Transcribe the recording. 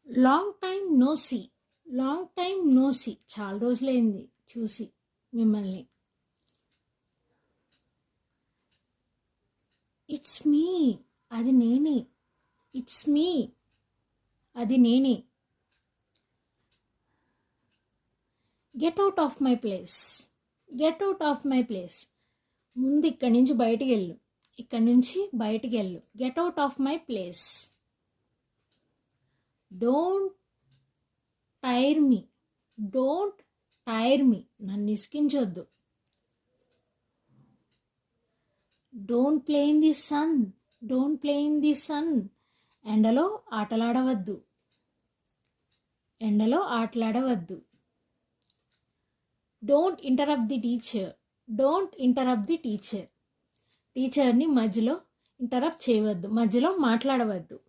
Long time no see. Long time no see. చాలా రోజులైంది చూసి మిమ్మల్ని. It's me. అది నేనే. It's me. అది నేనే. Get out of my place. Get out of my place. ముందు ఇక్కడి నుంచి బయటికి వెళ్ళు. ఇక్కడి నుంచి బయటికి వెళ్ళు. Get out of my place. Don't tire me. Don't tire me. నన్ను ఇసికించొద్దు. Don't play in the sun. Don't play in the sun. ఎండలో ఆటలాడవద్దు. ఎండలో ఆటలాడవద్దు. Don't interrupt the teacher. Don't interrupt the teacher. టీచర్ని మధ్యలో ఇంటరప్ట్ చేయవద్దు. మధ్యలో మాట్లాడవద్దు.